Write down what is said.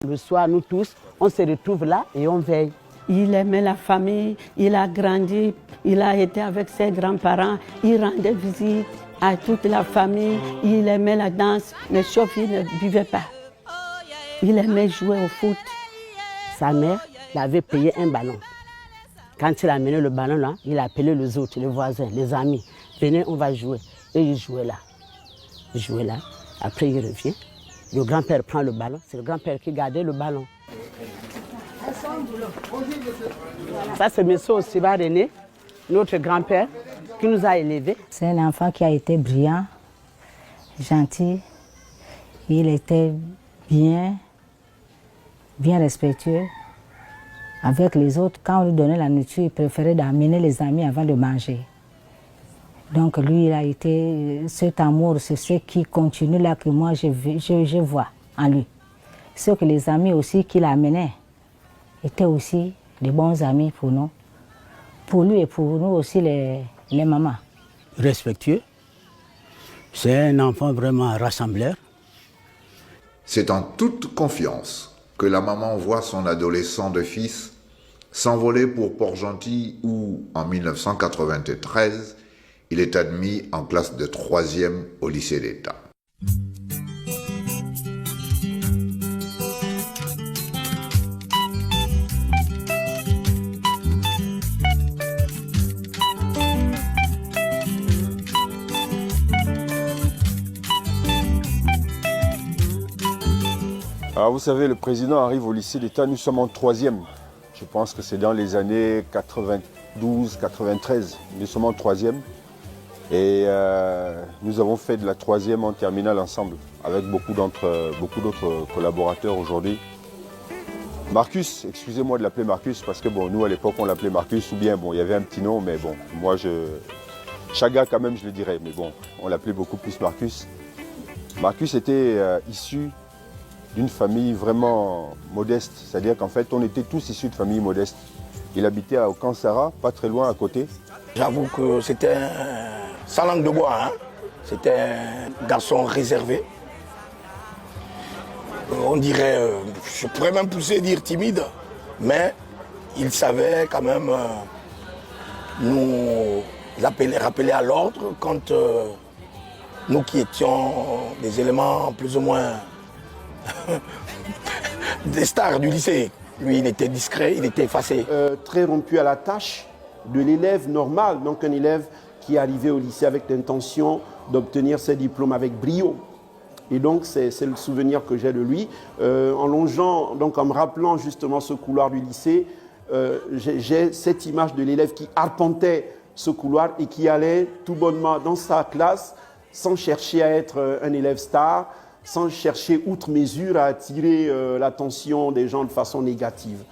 Le soir, nous tous, on se retrouve là et on veille. Il aimait la famille, il a grandi, il a été avec ses grands-parents, il rendait visite à toute la famille, il aimait la danse, mais sauf il ne buvait pas. Il aimait jouer au foot. Sa mère l'avait payé un ballon. Quand il a amené le ballon là, il a appelé les autres, les voisins, les amis. Venez, on va jouer. Et il jouait là. Il jouait là. Après, il revient. Le grand-père prend le ballon. C'est le grand-père qui gardait le ballon. Ça, c'est M. Osiba René, notre grand-père, qui nous a élevés. C'est un enfant qui a été brillant, gentil. Il était bien respectueux. Avec les autres, quand on lui donnait la nourriture, il préférait d'amener les amis avant de manger. Donc lui, il a été cet amour, c'est ce qui continue là que moi je vois en lui. Ce que les amis aussi qu'il amenait étaient aussi des bons amis pour nous. Pour lui et pour nous aussi les mamans. Respectueux. C'est un enfant vraiment rassembleur. C'est en toute confiance que la maman voit son adolescent de fils s'envoler pour Port-Gentil où, en 1993, il est admis en classe de 3e au lycée d'État. Alors vous savez, le président arrive au lycée d'État, nous sommes en 3e. Je pense que c'est dans les années 92, 93. Nous sommes en 3e. Et nous avons fait de la 3e en terminale ensemble, avec beaucoup d'autres collaborateurs aujourd'hui. Marcus, excusez-moi de l'appeler Marcus, parce que bon, nous à l'époque on l'appelait Marcus, ou bien bon, il y avait un petit nom, mais bon, moi Chaga quand même je le dirais, mais bon, on l'appelait beaucoup plus Marcus. Marcus était issu d'une famille vraiment modeste, c'est-à-dire qu'en fait on était tous issus de familles modestes. Il habitait à Okansara, pas très loin à côté. J'avoue que c'était sans langue de bois, hein. C'était un garçon réservé. On dirait, je pourrais même pousser dire timide, mais il savait quand même nous rappeler à l'ordre quand nous qui étions des éléments plus ou moins des stars du lycée. Lui, il était discret, il était effacé. Très rompu à la tâche de l'élève normal, donc un élève qui est arrivé au lycée avec l'intention d'obtenir ses diplômes avec brio. Et donc, c'est le souvenir que j'ai de lui. En longeant, donc en me rappelant justement ce couloir du lycée, j'ai cette image de l'élève qui arpentait ce couloir et qui allait tout bonnement dans sa classe sans chercher à être un élève star, sans chercher outre mesure à attirer l'attention des gens de façon négative.